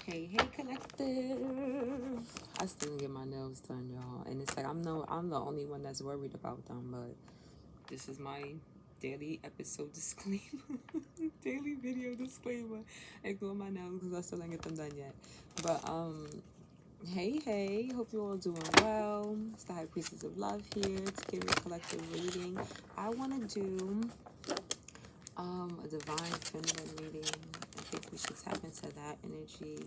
Hey, hey, collective. I still didn't get my nails done, y'all, and it's like I'm the only one that's worried about them. But this is my daily episode disclaimer, daily video disclaimer. Ignore my nails because I still didn't get them done yet. But hey, hey, hope you're all doing well. It's the High Priestess of Love here to give you a collective reading. I want to do a divine feminine reading. I think we should tap into that energy.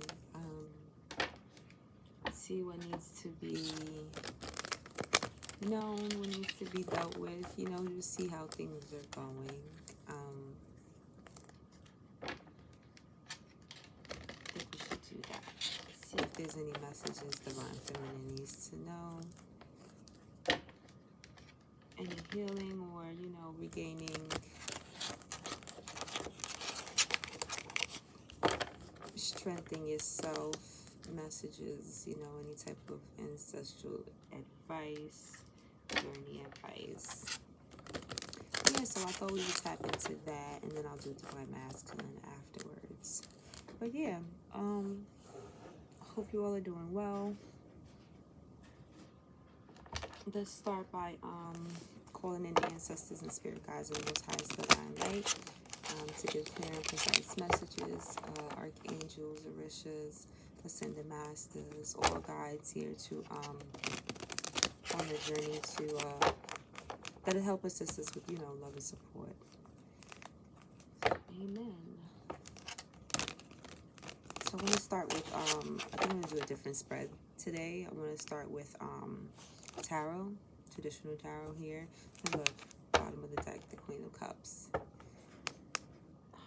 See what needs to be known, what needs to be dealt with, just see how things are going. I think we should do that. See if there's any messages divine feminine needs to know. Any healing or, regaining strengthening yourself messages, any type of ancestral advice, journey advice. Yeah, so I thought we would tap into that, and then I'll do divine masculine afterwards. But yeah, hope you all are doing well. Let's start by calling in the ancestors and spirit guides of the Most High's divine light to give clear and precise messages. Archangels, orishas, ascended masters, all guides here to on the journey to that'll help assist us with love and support. Amen. So I'm going to start with I think I'm going to do a different spread today. I'm going to start with tarot, traditional tarot here. And the bottom of the deck, the Queen of Cups.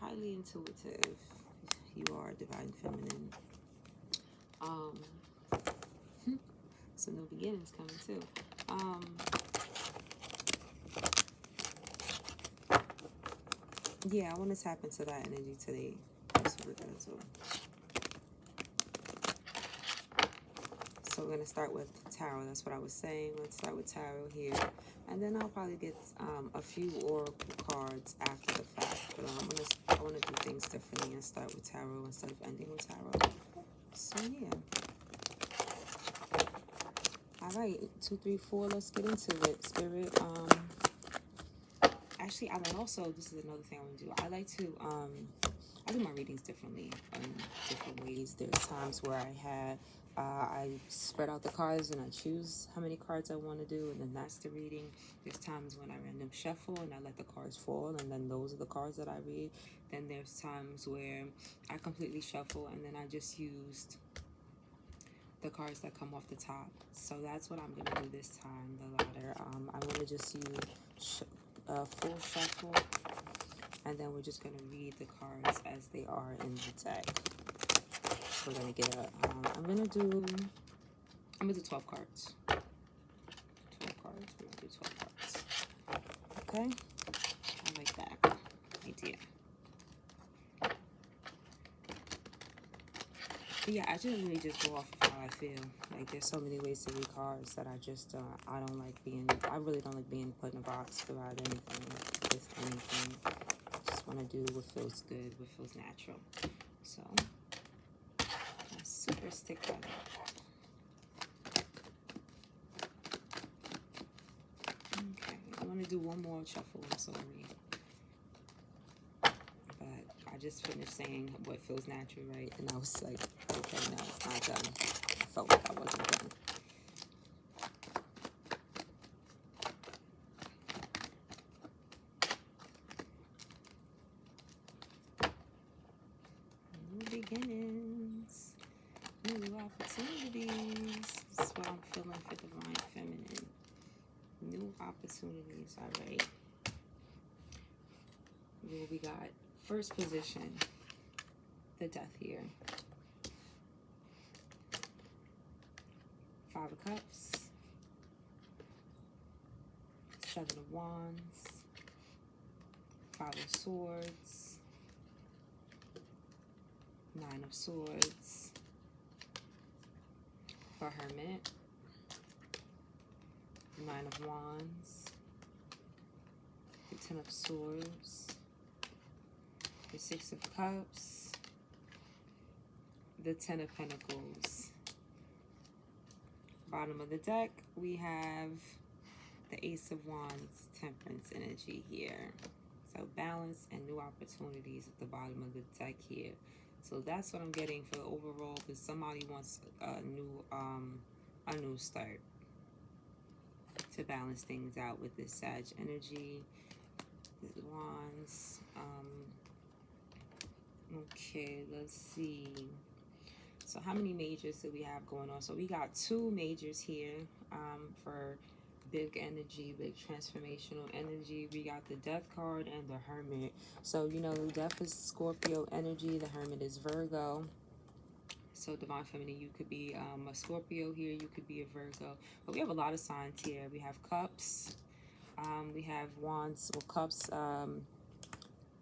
Highly intuitive. You are divine feminine. Some new beginnings coming too. Yeah, I want to tap into that energy today. That's what we're going to do. So we're going to start with tarot. That's what I was saying. Let's start with tarot here. And then I'll probably get a few oracle cards after the fact. But I want to do things differently and start with tarot instead of ending with tarot. So yeah. All right, 2, 3, 4. Let's get into it. Spirit. Actually, I would also. This is another thing I want to do. I like to. I do my readings differently in different ways. There's times where I spread out the cards and I choose how many cards I want to do, and then that's the reading. There's times when I random shuffle and I let the cards fall, and then those are the cards that I read. Then there's times where I completely shuffle and then I just used the cards that come off the top. So that's what I'm going to do this time, the latter. I want to just use full shuffle, and then we're just going to read the cards as they are in the deck. So we're going to get I'm going to do 12 cards. 12 cards. We're going to do 12 cards. Okay? I like that idea. But yeah, I just really just go off of how I feel. Like, there's so many ways to read cards that I just, I really don't like being put in a box about anything, with anything. I just want to do what feels good, what feels natural. So, I super stick that up. Okay, I want to do one more shuffle, I'm sorry. I just finished saying what feels natural, right? And I was like, okay, no, not done. I felt like I wasn't done. New beginnings, new opportunities. This is what I'm feeling for divine feminine. New opportunities, all right. What we got? First position, the Death here. 5 of Cups, 7 of Wands, 5 of Swords, 9 of Swords, the Hermit, 9 of Wands, the 10 of Swords, the 6 of Cups, the Ten of Pentacles. Bottom of the deck, we have the Ace of Wands, Temperance energy here. So balance and new opportunities at the bottom of the deck here. So that's what I'm getting for the overall, because somebody wants a new start to balance things out with this Sag energy. The Wands. Okay, let's see. So how many majors do we have going on? So we got 2 majors here for big energy, big transformational energy. We got the Death card and the Hermit. So, you know, Death is Scorpio energy. The Hermit is Virgo. So Divine Feminine, you could be a Scorpio here. You could be a Virgo. But we have a lot of signs here. We have Cups. We have Wands. Well, Cups,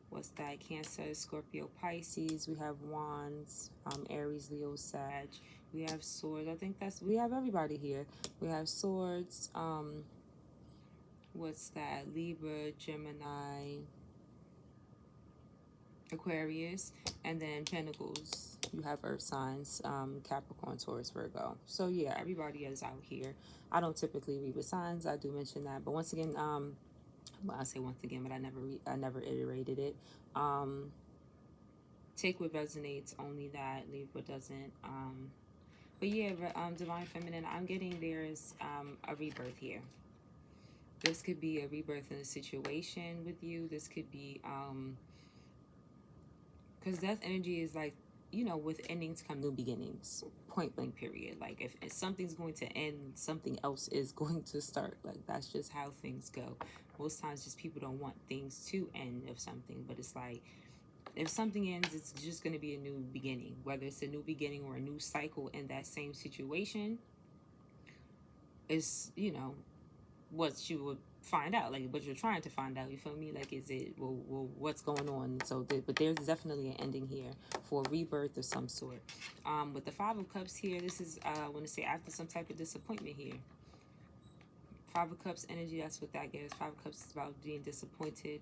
what's that? Cancer, Scorpio, Pisces. We have Wands, Aries, Leo, Sag. We have Swords. I think we have everybody here. We have Swords. What's that? Libra, Gemini, Aquarius, and then Pentacles. You have Earth signs, Capricorn, Taurus, Virgo. So yeah, everybody is out here. I don't typically read with signs. I do mention that, but once again, well, I say once again, but I never iterated it. Take what resonates, only that. Leave what doesn't. But yeah, Divine Feminine, I'm getting there's a rebirth here. This could be a rebirth in a situation with you. This could be, because death energy is like, you know, with endings come new beginnings. Point blank period. Like if something's going to end, something else is going to start. Like that's just how things go. Most times just people don't want things to end of something, but it's like, if something ends, it's just going to be a new beginning. Whether it's a new beginning or a new cycle in that same situation, is, you know, what you would find out, like what you're trying to find out. You feel me? Like, is it well what's going on? So, but there's definitely an ending here for a rebirth of some sort. With the Five of Cups here, this is I want to say after some type of disappointment here. Five of Cups energy. That's what that gives. Five of Cups is about being disappointed.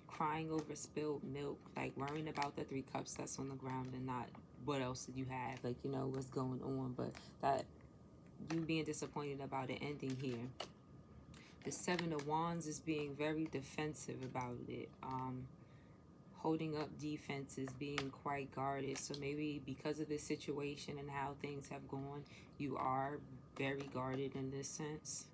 Crying over spilled milk, like worrying about the 3 cups that's on the ground and not what else did you have, like, you know, what's going on, but that you being disappointed about it ending here. The 7 of Wands is being very defensive about it, holding up defenses, being quite guarded. So maybe because of this situation and how things have gone, you are very guarded in this sense.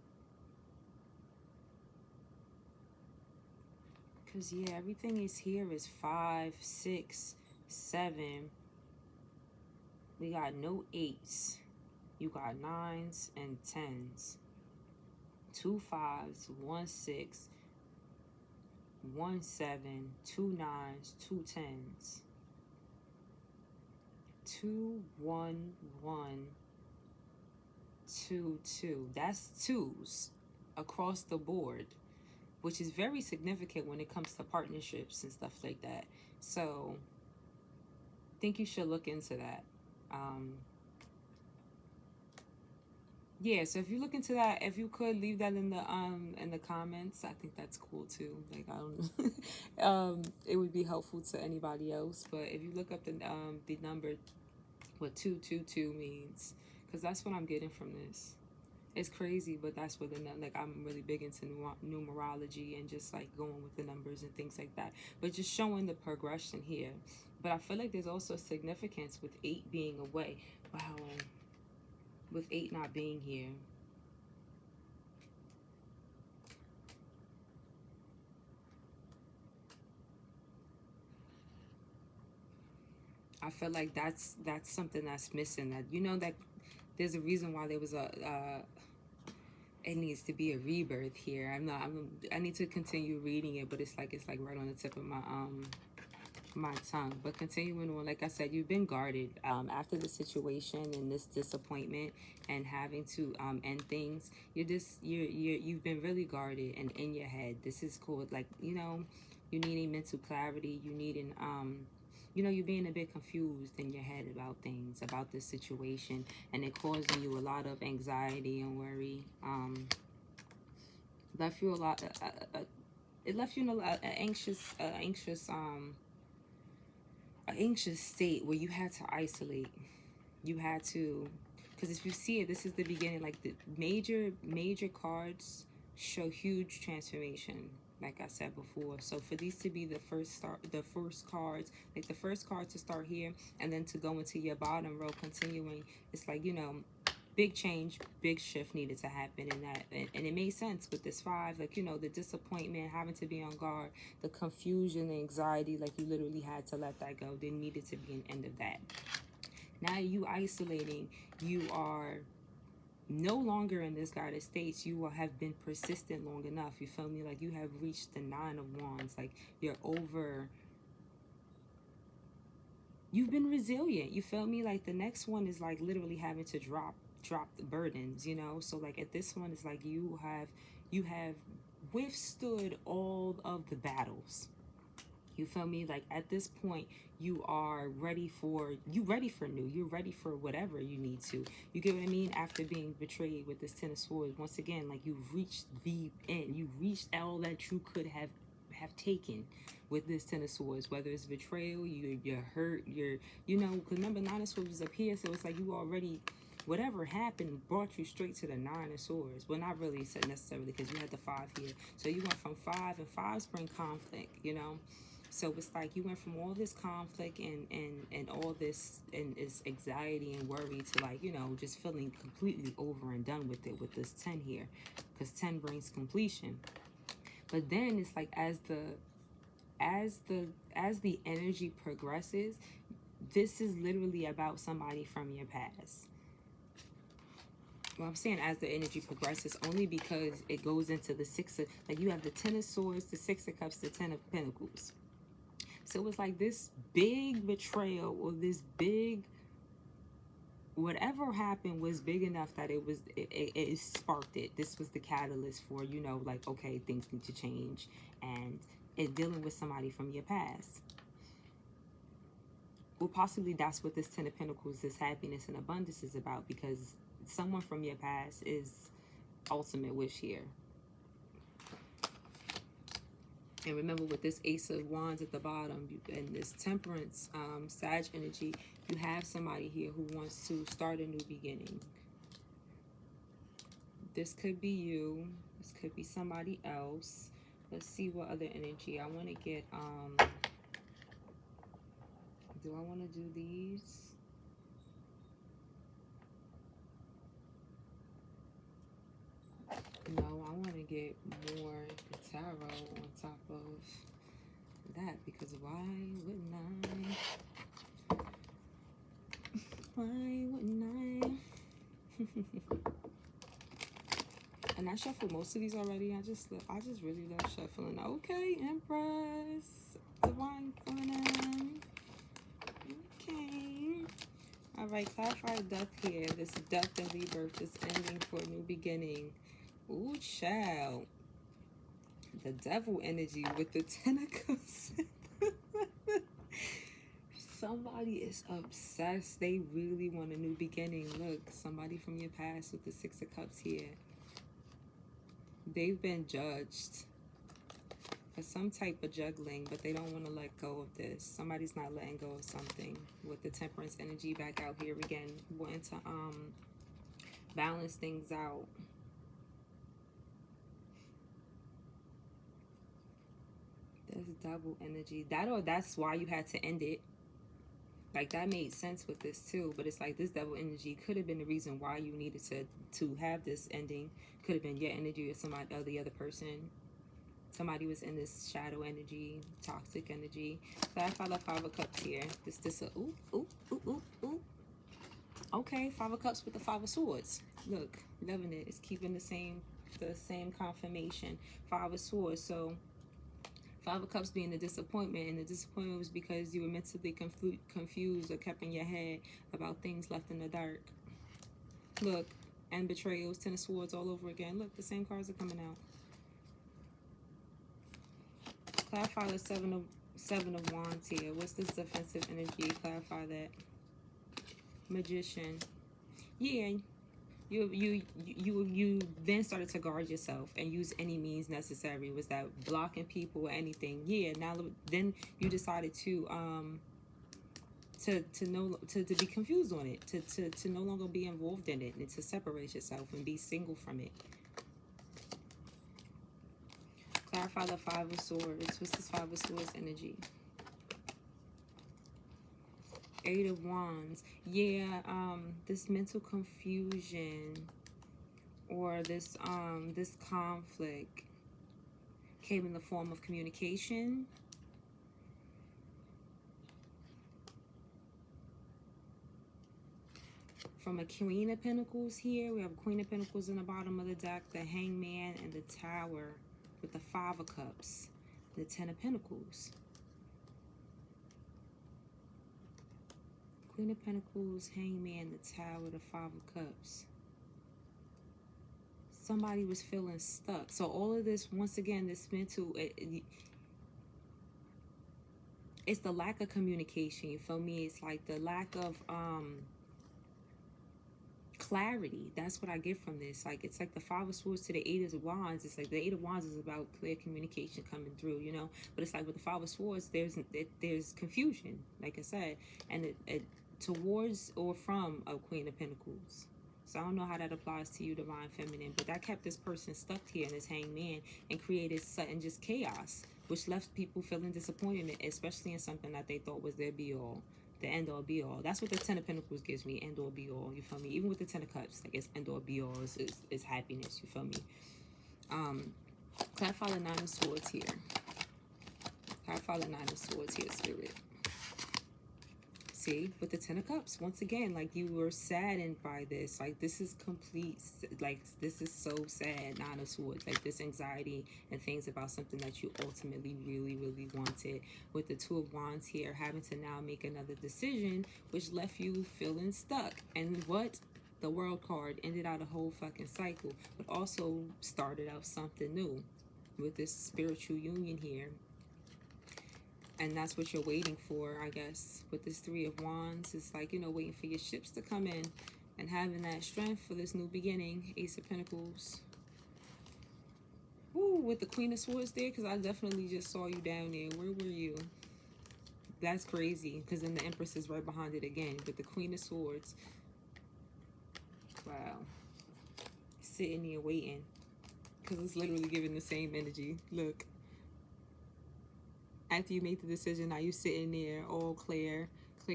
Because, yeah, everything is here is 5, 6, 7. We got no 8s. You got 9s and 10s. 2 5s, 1 6, 1 7, 2 9s, 2 10s. 2 1 1 2 2. That's 2s across the board, which is very significant when it comes to partnerships and stuff like that. So I think you should look into that. Yeah, so if you look into that, if you could leave that in the comments, I think that's cool too. Like, I don't it would be helpful to anybody else. But if you look up the number, what 222 means, because that's what I'm getting from this. It's crazy, but that's what like, I'm really big into numerology and just like going with the numbers and things like that. But just showing the progression here. But I feel like there's also significance with 8 being away. Wow. With 8 not being here. I feel like that's something that's missing. That, you know, that there's a reason why there was it needs to be a rebirth here. I need to continue reading it, but it's like right on the tip of my tongue. But continuing on, like I said, you've been guarded after the situation and this disappointment and having to end things. You've been really guarded and in your head. This is called, like, you know, you needing mental clarity. You needing you know, you're being a bit confused in your head about things, about this situation, and it causing you a lot of anxiety and worry. Left you a lot. It left you in a lot anxious an anxious state where you had to isolate. You had to, because if you see it, this is the beginning. Like the major cards show huge transformation, like I said before. So for these to be the first cards, like the first card to start here and then to go into your bottom row continuing, it's like, you know, big change, big shift needed to happen in that. And it made sense with this 5, like, you know, the disappointment, having to be on guard, the confusion, the anxiety, like you literally had to let that go. There needed to be an end of that. Now you isolating, you are no longer in this guided states. You will have been persistent long enough. You feel me? Like you have reached the 9 of Wands. Like you're over. You've been resilient. You feel me? Like the next one is like literally having to drop the burdens, you know. So like at this one is like you have withstood all of the battles. You feel me? Like at this point, you are ready for new. You're ready for whatever you need to. You get what I mean? After being betrayed with this 10 of Swords, once again, like you've reached the end. You've reached all that you could have taken with this 10 of Swords. Whether it's betrayal, you're hurt, you know, because remember 9 of Swords was up here, so it's like you already, whatever happened brought you straight to the 9 of Swords. Well, not really necessarily, because you had the 5 here. So you went from 5, and 5s bring conflict, you know. So it's like you went from all this conflict and all this and this anxiety and worry to, like, you know, just feeling completely over and done with it with this 10 here, because 10 brings completion. But then it's like as the energy progresses, this is literally about somebody from your past. Well, I'm saying as the energy progresses only because it goes into the 6 of, like you have the 10 of Swords, the 6 of Cups, the 10 of Pentacles. So it's like this big betrayal, or this big, whatever happened was big enough that it sparked it. This was the catalyst for, you know, like, okay, things need to change, and it dealing with somebody from your past. Well, possibly that's what this 10 of Pentacles, this happiness and abundance is about, because someone from your past is ultimate wish here. And remember, with this Ace of Wands at the bottom and this Temperance, Sag energy, you have somebody here who wants to start a new beginning. This could be you. This could be somebody else. Let's see what other energy. I want to get, do I want to do these? No, I want to get more tarot on top of that, because why wouldn't I? Why wouldn't I? And I shuffled most of these already. I just really love shuffling. Okay, Empress, TWINFLAME. Okay. All right, clarify death here. This death and rebirth is ending for a new beginning. Ooh, child. The devil energy with the 10 of Cups. Somebody is obsessed. They really want a new beginning. Look, somebody from your past with the 6 of Cups here. They've been judged for some type of juggling, but they don't want to let go of this. Somebody's not letting go of something. With the Temperance energy back out here again, wanting to balance things out. There's double energy. That's why you had to end it. Like, that made sense with this too, but it's like this double energy could have been the reason why you needed to have this ending. Could have been your energy or somebody, or the other person. Somebody was in this shadow energy, toxic energy. So I found the 5 of Cups here. Ooh. Okay, 5 of Cups with the 5 of Swords. Look, loving it. It's keeping the same confirmation. 5 of Swords. So 5 of Cups being the disappointment, and the disappointment was because you were mentally confused or kept in your head about things left in the dark. Look, and betrayals, 10 of Swords all over again. Look, the same cards are coming out. Clarify the 7 of Wands here. What's this defensive energy? Clarify that. Magician. Yeah. You then started to guard yourself and use any means necessary. Was that blocking people or anything? Yeah. Now then you decided to to be confused on it, to no longer be involved in it, and to separate yourself and be single from it. Clarify the Five of Swords. What's this Five of Swords energy? Eight of Wands. Yeah, this mental confusion or this this conflict came in the form of communication. From a Queen of Pentacles here, we have Queen of Pentacles in the bottom of the deck, the Hangman, and the Tower with the Five of Cups, the Ten of Pentacles. Queen of Pentacles, Hangman, the Tower, the Five of Cups. Somebody was feeling stuck. So all of this, once again, this mental, it's the lack of communication, you feel me? It's like the lack of clarity. That's what I get from this. Like, it's like the Five of Swords to the Eight of Wands. It's like the Eight of Wands is about clear communication coming through, you know? But it's like with the Five of Swords, there's confusion, like I said, and it towards or from a Queen of Pentacles. So I don't know how that applies to you, Divine Feminine, but that kept this person stuck here in this Hangman and created sudden just chaos, which left people feeling disappointed, especially in something that they thought was their be-all, the end-all be-all. That's what the Ten of Pentacles gives me, end-all be-all, you feel me? Even with the Ten of Cups, like it's end-all be-all is happiness, you feel me? Clarify the Nine of Swords here. Clarify the Nine of Swords here, Spirit. See, with the Ten of Cups, once again, like you were saddened by this. Like this is complete, like this is so sad, Nine of Swords. Like this anxiety and things about something that you ultimately really wanted. With the Two of Wands here, having to now make another decision, which left you feeling stuck. And what? The World card ended out a whole fucking cycle, but also started out something new with this spiritual union here. And that's what you're waiting for, I guess. With this Three of Wands, it's like, you know, waiting for your ships to come in and having that strength for this new beginning. Ace of Pentacles. Ooh, with the Queen of Swords there, because I definitely just saw you down there. Where were you? That's crazy, because then the Empress is right behind it again. With the Queen of Swords. Wow. Sitting there waiting. Because it's literally giving the same energy. Look. After you make the decision, now you're sitting there all clear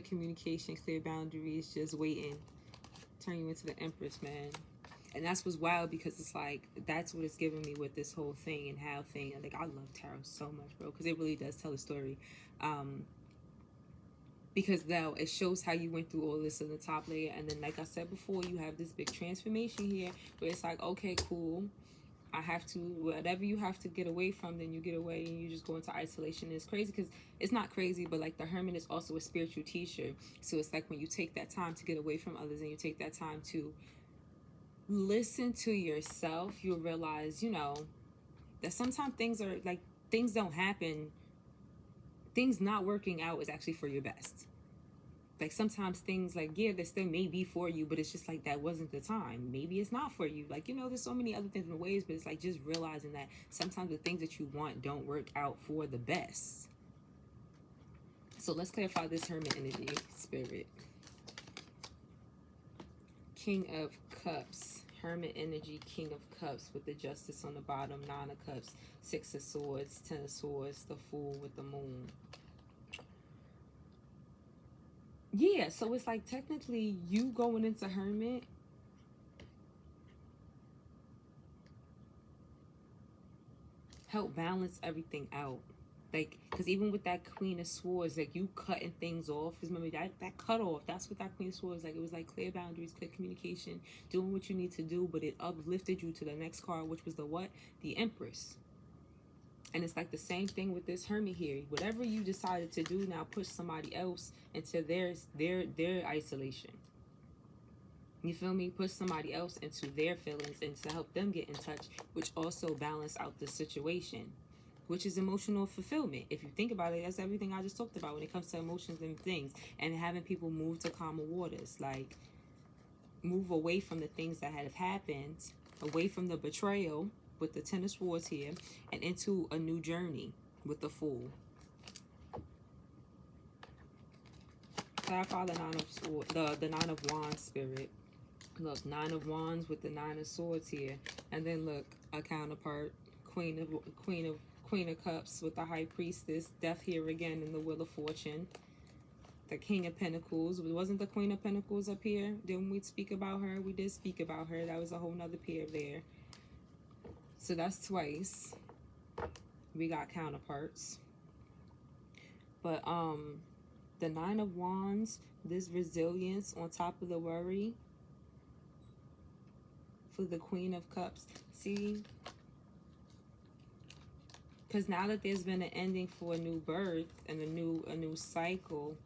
communication, clear boundaries, just waiting. Turn you into the Empress, man. And that's what's wild, because it's like, that's what it's giving me with this whole thing and how thing. Like, I love tarot so much, bro, because it really does tell a story. Because now it shows how you went through all this in the top layer. And then, like I said before, you have this big transformation here where it's like, okay, cool. I have to, whatever you have to get away from, then you get away and you just go into isolation. It's crazy because it's not crazy, but like the Hermit is also a spiritual teacher. So it's like when you take that time to get away from others and you take that time to listen to yourself, you'll realize, you know, that sometimes things are like, things don't happen. Things not working out is actually for your best. Like sometimes things like, yeah, they still may be for you, but it's just like that wasn't the time. Maybe it's not for you. Like, you know, there's so many other different ways, but it's like just realizing that sometimes the things that you want don't work out for the best. So let's clarify this Hermit energy, Spirit. King of Cups, Hermit energy, King of Cups with the Justice on the bottom, Nine of Cups, Six of Swords, Ten of Swords, the Fool with the Moon. Yeah, so it's like technically you going into Hermit help balance everything out. Like, because even with that Queen of Swords, like you cutting things off. Because remember, that cut off, that's what that Queen of Swords, like it was like clear boundaries, clear communication, doing what you need to do, but it uplifted you to the next card, which was the what? The Empress. And it's like the same thing with this Hermit here. Whatever you decided to do now, push somebody else into their isolation. You feel me? Push somebody else into their feelings and to help them get in touch, which also balance out the situation, which is emotional fulfillment. If you think about it, that's everything I just talked about when it comes to emotions and things, and having people move to calmer waters, like move away from the things that have happened, away from the betrayal, with the Ten of Swords here, and into a new journey with the Fool. Clarify the nine of swords, the nine of wands spirit. Look, nine of wands with the nine of swords here, and then look, a counterpart, queen of cups with the high priestess, death here again in the wheel of fortune. The king of pentacles. Wasn't the queen of pentacles up here? Didn't we speak about her? We did speak about her. That was a whole nother pair there. So that's twice. We got counterparts. But the nine of wands, this resilience on top of the worry for the queen of cups. See, because now that there's been an ending for a new birth and a new cycle,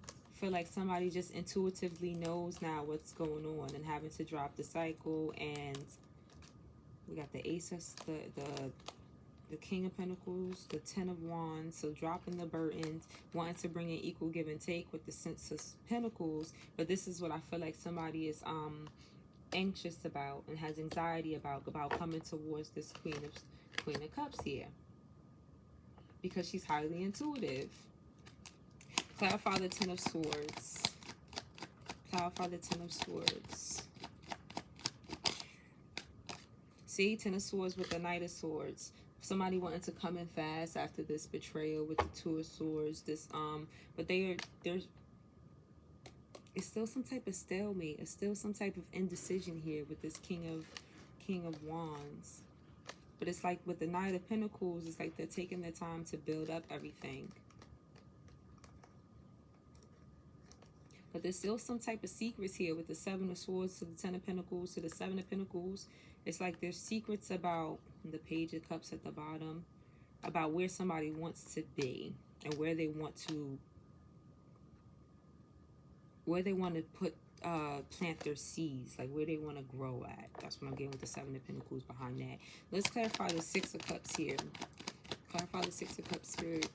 I feel like somebody just intuitively knows now what's going on and having to drop the cycle. And we got the ace of the king of pentacles, the 10 of wands, so dropping the burdens, wanting to bring in equal give and take with the sense of pentacles. But this is what I feel like somebody is anxious about and has anxiety about coming towards this queen of cups here, because she's highly intuitive. Clarify the 10 of swords. Clarify the 10 of swords. See, 10 of swords with the knight of swords. Somebody wanting to come in fast after this betrayal with the 2 of swords. This but there's it's still some type of stalemate. It's still some type of indecision here with this king of wands. But it's like with the knight of pentacles, it's like they're taking their time to build up everything. But there's still some type of secrets here with the 7 of swords to the 10 of pentacles to the 7 of pentacles. It's like there's secrets about the page of cups at the bottom, about where somebody wants to be and where they want to put plant their seeds, like where they want to grow at. That's what I'm getting with the 7 of pentacles behind that. Let's clarify the 6 of cups here. Clarify the 6 of cups spirit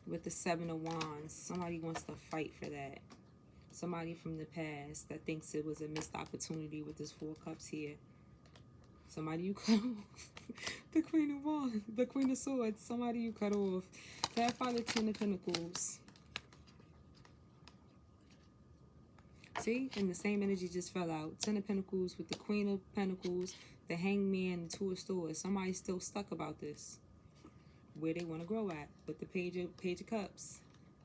with the 7 of wands. Somebody wants to fight for that. Somebody from the past that thinks it was a missed opportunity with this 4 cups here. Somebody you cut off. The queen of wands, the queen of swords. Somebody you cut off. Clarify the 10 of pentacles. See, and the same energy just fell out. 10 of pentacles with the queen of pentacles, the hangman, the 2 of swords. Somebody's still stuck about this, where they want to grow at, with the page of cups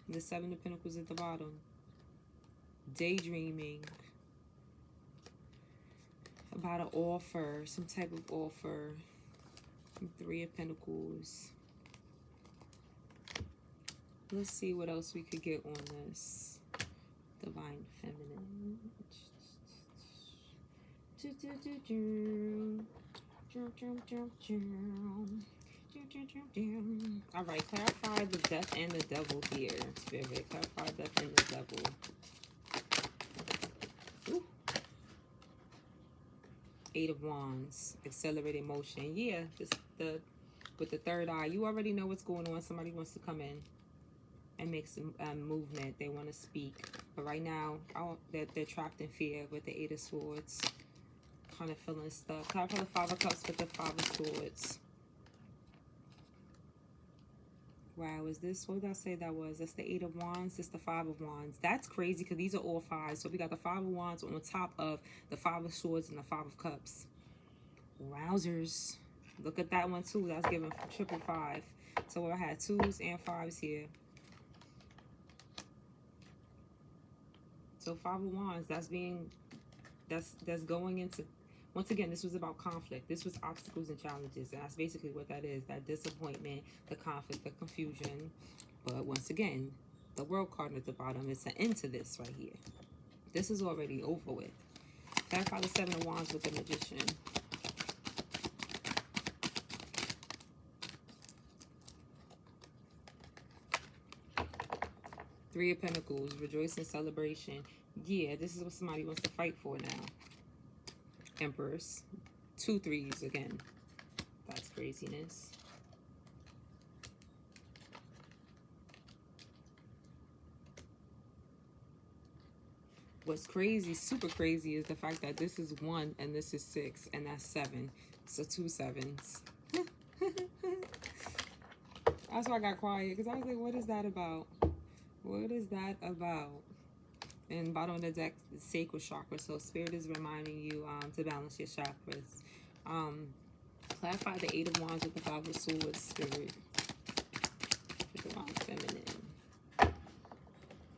and the 7 of pentacles at the bottom. Daydreaming about an offer, some type of offer. 3 of pentacles. Let's see what else we could get on this divine feminine. All right, clarify the death and the devil here, spirit. Clarify death and the devil. Ooh. 8 of wands, accelerated motion. Yeah, with the third eye, you already know what's going on. Somebody wants to come in and make some movement. They want to speak, but right now they're trapped in fear with the 8 of swords, kind of feeling stuck. Clarify the 5 of cups with the 5 of swords. Wow, is this, what did I say that was? That's the 8 of wands. This the 5 of wands. That's crazy because these are all 5s. So we got the 5 of wands on top of the 5 of swords and the 5 of cups. Wowzers. Look at that one too. That's giving triple 5. So I had 2s and 5s here. So 5 of wands, that's going into, once again, this was about conflict. This was obstacles and challenges. And that's basically what that is. That disappointment, the conflict, the confusion. But once again, the world card at the bottom is an end to this right here. This is already over with. Clarify the 7 of wands with the magician. Three of pentacles, rejoicing, celebration. Yeah, this is what somebody wants to fight for now. Empress. 2 3s again. That's craziness. What's crazy, super crazy, is the fact that this is 1 and this is 6 and that's 7. So 2 7s. That's why I got quiet, because I was like, what is that about? What is that about? And bottom of the deck, the sacral chakra. So Spirit is reminding you to balance your chakras. Clarify the Eight of Wands with the Five of Swords, Spirit. Divine Feminine.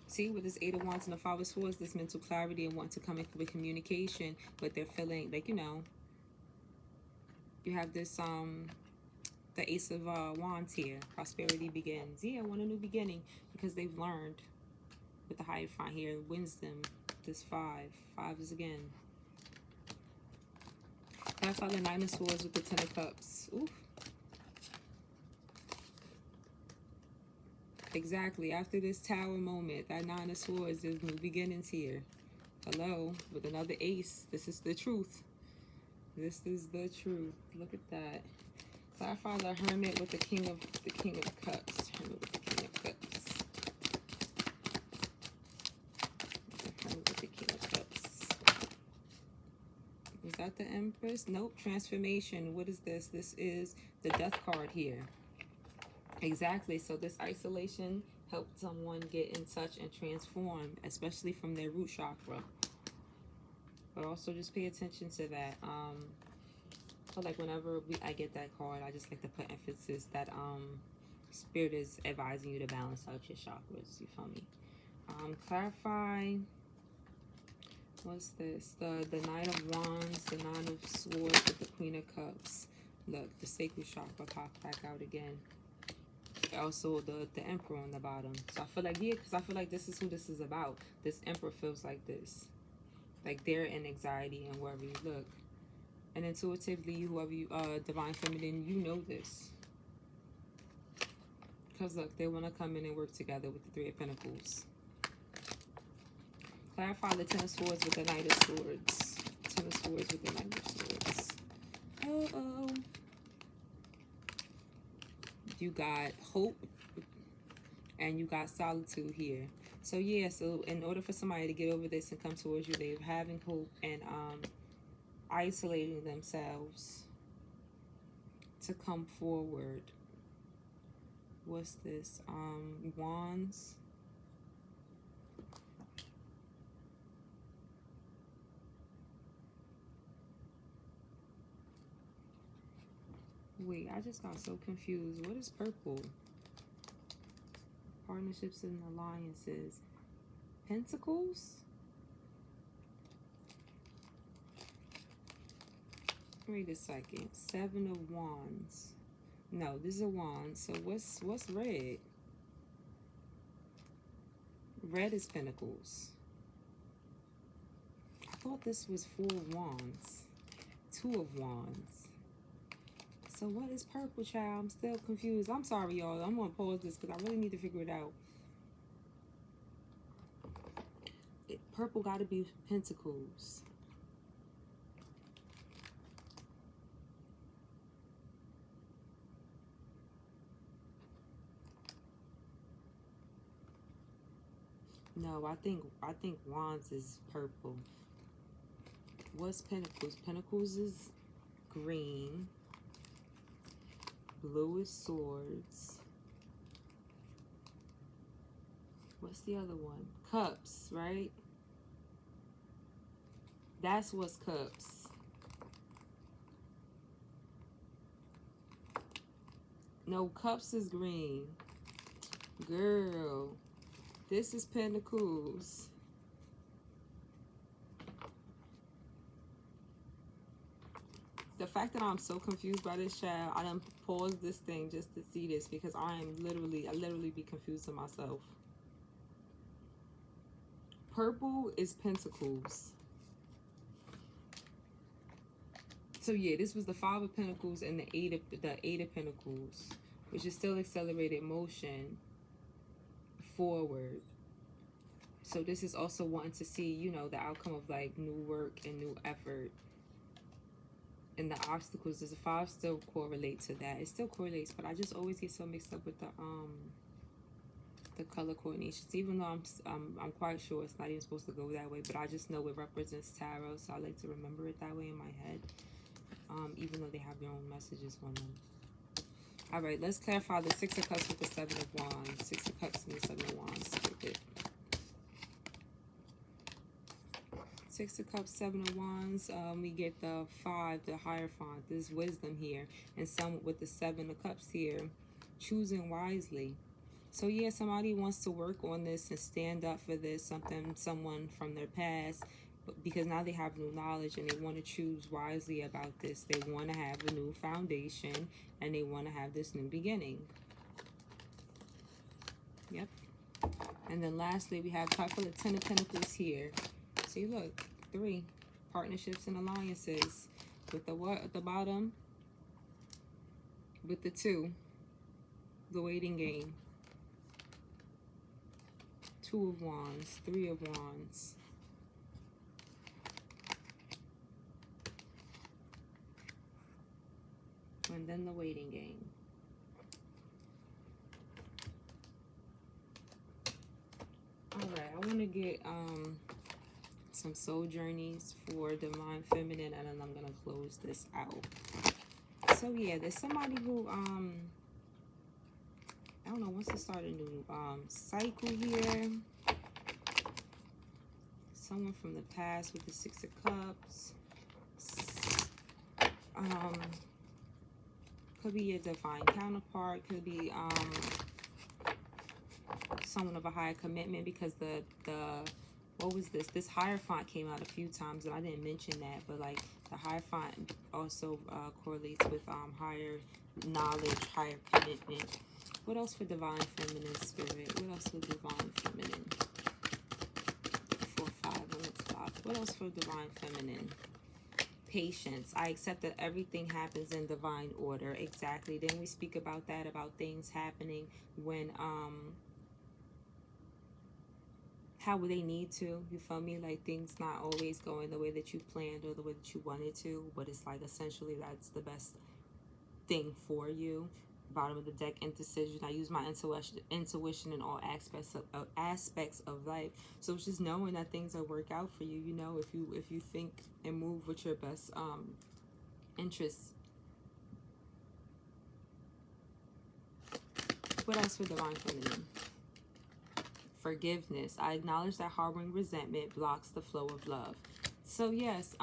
See, with this Eight of Wands and the Five of Swords, this mental clarity and wanting to come in with communication, but they're feeling like, you know, you have this the Ace of Wands here. Prosperity begins. Yeah, I want a new beginning because they've learned with the Hierophant here. Wisdom. This five. Five is again. Clarify the Nine of Swords with the Ten of Cups. Oof. Exactly. After this Tower moment, that Nine of Swords, there's new beginnings here. Hello. With another Ace. This is the truth. This is the truth. Look at that. Clarify the Hermit with the King of Cups. Hermit with the King of Cups. The Hermit with the King of Cups. Is that the Empress? Nope. Transformation. What is this? This is the Death card here. Exactly. So this isolation helped someone get in touch and transform, especially from their root chakra. But also just pay attention to that. So like whenever I get that card, I just like to put emphasis that Spirit is advising you to balance out your chakras. You feel me? Clarify. What's this? The Knight of Wands, the Nine of Swords with the Queen of Cups. Look, the sacral chakra popped back out again. Also the Emperor on the bottom. So I feel like, yeah, because I feel like this is who this is about. This Emperor feels like this. Like they're in anxiety and worry. Look. And intuitively, whoever you Divine Feminine, you know this. Because look, they want to come in and work together with the Three of Pentacles. Clarify the Ten of Swords with the Knight of Swords. Ten of Swords with the Knight of Swords. Uh-oh. You got hope and you got solitude here. So yeah, so in order for somebody to get over this and come towards you, they're having hope and isolating themselves to come forward. What's this? Wands. Wait, I just got so confused. What is purple? Partnerships and alliances. Pentacles? Wait a second. Seven of Wands. No, this is a wand. So what's red? Red is Pentacles. I thought this was Four of Wands. Two of Wands. So what is purple, child? I'm still confused. I'm sorry, y'all. I'm going to pause this because I really need to figure it out. Purple got to be Pentacles. No, I think Wands is purple. What's Pentacles? Pentacles is green. Blue is Swords. What's the other one? Cups, right? That's what's Cups. No, Cups is green. Girl. This is Pentacles. The fact that I'm so confused by this, child, I done paused this thing just to see this because I literally be confused to myself. Purple is Pentacles. So yeah, this was the Five of Pentacles and the Eight of Pentacles, which is still accelerated motion forward. So this is also wanting to see, you know, the outcome of like new work and new effort. And the obstacles, does the five still correlate to that? It still correlates, but I just always get so mixed up with the color coordinations. Even though I'm quite sure it's not even supposed to go that way, but I just know it represents tarot, so I like to remember it that way in my head. Even though they have their own messages on them. All right, let's clarify the Six of Cups with the Seven of Wands. Six of Cups and the Seven of Wands. Skip it. Six of Cups, Seven of Wands. We get the 5, the Hierophant. There's wisdom here. And some with the Seven of Cups here. Choosing wisely. So yeah, somebody wants to work on this and stand up for this. Someone from their past. Because now they have new knowledge and they want to choose wisely about this. They want to have a new foundation and they want to have this new beginning. Yep. And then lastly, we have card for the Ten of Pentacles here. See, look, 3 partnerships and alliances. With the what at the bottom? With the 2, the waiting game. 2 of Wands, 3 of Wands. And then the waiting game. Alright, I want to get some soul journeys for Divine Feminine, and then I'm going to close this out. So yeah, there's somebody who, I don't know, wants to start a new cycle here. Someone from the past with the Six of Cups. Could be your divine counterpart. Could be someone of a higher commitment, because the what was this? This Hierophant came out a few times, and I didn't mention that, but like the Hierophant also correlates with higher knowledge, higher commitment. What else for Divine Feminine Spirit? What else for Divine Feminine? 4, 5 on the clock. What else for Divine Feminine? Patience. I accept that everything happens in divine order. Exactly. Then we speak about that, about things happening when how they need to, you feel me? Like things not always going the way that you planned or the way that you wanted to, but it's like essentially that's the best thing for you. Bottom of the deck, indecision. I use my intuition in all aspects of life. So it's just knowing that things will work out for you. You know, if you think and move with your best interests. What else for Divine Feminine? Forgiveness. I acknowledge that harboring resentment blocks the flow of love. So yes,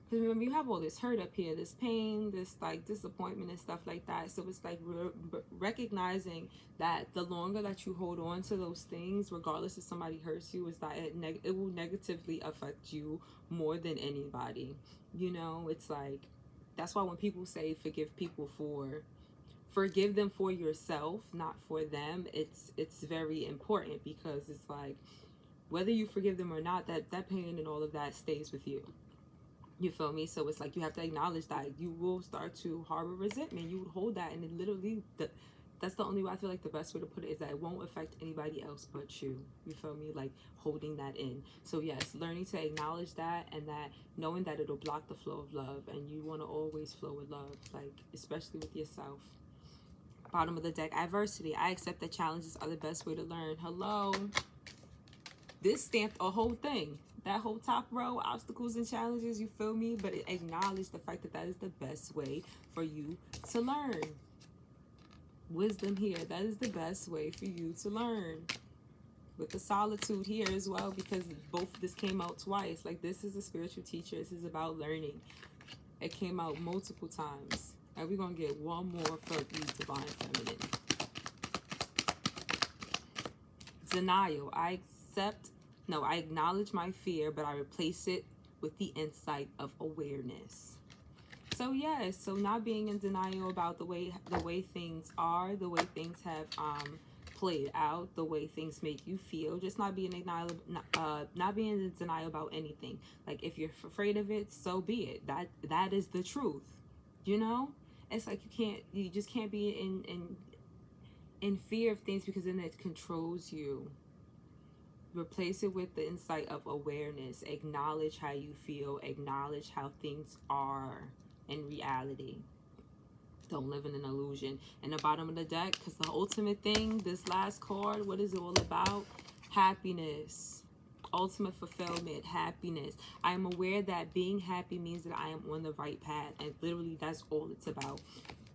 because remember, you have all this hurt up here, this pain, this like disappointment and stuff like that. So it's like recognizing that the longer that you hold on to those things, regardless if somebody hurts you, is that it will negatively affect you more than anybody. You know, it's like, that's why when people say forgive them for yourself, not for them, it's very important, because it's like, whether you forgive them or not, that pain and all of that stays with you. You feel me? So it's like you have to acknowledge that you will start to harbor resentment. You would hold that, and it literally, that's the only way, I feel like the best way to put it is that it won't affect anybody else but you. You feel me? Like holding that in. So yes, learning to acknowledge that, and that knowing that it'll block the flow of love, and you want to always flow with love, like especially with yourself. Bottom of the deck, adversity. I accept that challenges are the best way to learn. Hello. This stamped a whole thing. That whole top row, obstacles and challenges, you feel me? But it acknowledged the fact that that is the best way for you to learn. Wisdom here, that is the best way for you to learn. With the solitude here as well, because both this came out twice. Like, this is a spiritual teacher. This is about learning. It came out multiple times. And we're going to get one more for you, Divine Feminine. Denial. I acknowledge my fear, but I replace it with the insight of awareness. So yes, so not being in denial about the way things are, the way things have played out, the way things make you feel. Just not being in denial about anything. Like, if you're afraid of it, so be it. That is the truth. You know, it's like you just can't be in fear of things, because then it controls you. Replace it with the insight of awareness. Acknowledge how you feel. Acknowledge how things are in reality. Don't live in an illusion. And the bottom of the deck, because the ultimate thing, this last card, what is it all about? Happiness. Ultimate fulfillment. Happiness. I am aware that being happy means that I am on the right path. And literally, that's all it's about.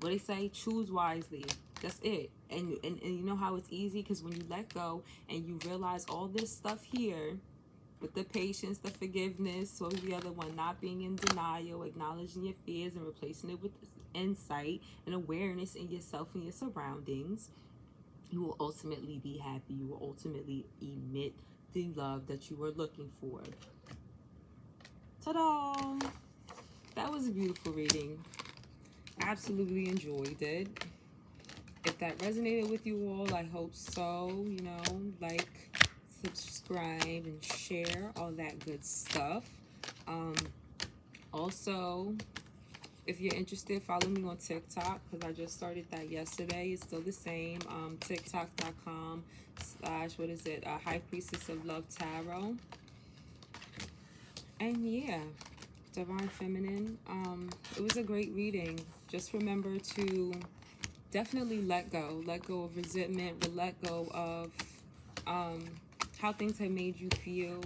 What they say, choose wisely. That's it. And you know how it's easy? Because when you let go and you realize all this stuff here, with the patience, the forgiveness, what was the other one? Not being in denial, acknowledging your fears and replacing it with insight and awareness in yourself and your surroundings, you will ultimately be happy. You will ultimately emit the love that you were looking for. Ta-da! That was a beautiful reading. Absolutely enjoyed it. If that resonated with you all, I hope so. You know, like, subscribe, and share all that good stuff. Also, if you're interested, follow me on TikTok, because I just started that yesterday. It's still the same. TikTok.com/ what is it? High Priestess of Love Tarot. And yeah, Divine Feminine. It was a great reading. Just remember to definitely let go of resentment, let go of how things have made you feel.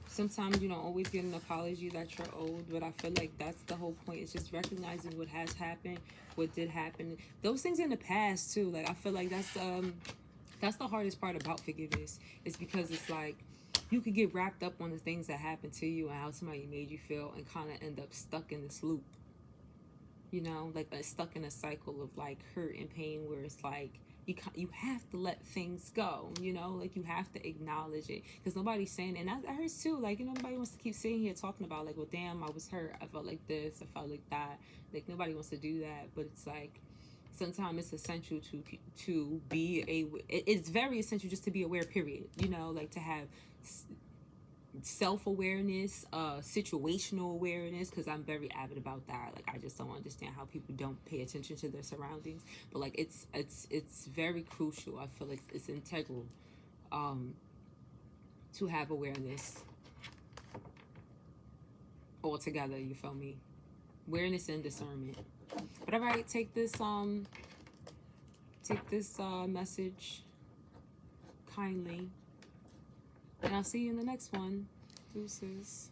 Sometimes you don't always get an apology that you're owed, but I feel like that's the whole point. It's just recognizing what has happened, what did happen, those things in the past too. Like, I feel like that's the hardest part about forgiveness, is because it's like you could get wrapped up on the things that happened to you and how somebody made you feel, and kind of end up stuck in this loop, you know, like stuck in a cycle of like hurt and pain, where it's like you have to let things go, you know, like you have to acknowledge it, because nobody's saying, and that hurts too, like, you know, nobody wants to keep sitting here talking about like, well, damn, I was hurt, I felt like this, I felt like that. Like, nobody wants to do that. But it's like, sometimes it's essential to be it's very essential just to be aware, period, you know, like to have self-awareness, situational awareness, because I'm very avid about that. Like, I just don't understand how people don't pay attention to their surroundings. But like, it's very crucial. I feel like it's integral to have awareness altogether, you feel me? Awareness and discernment. But all right, take this message kindly, and I'll see you in the next one. Deuces.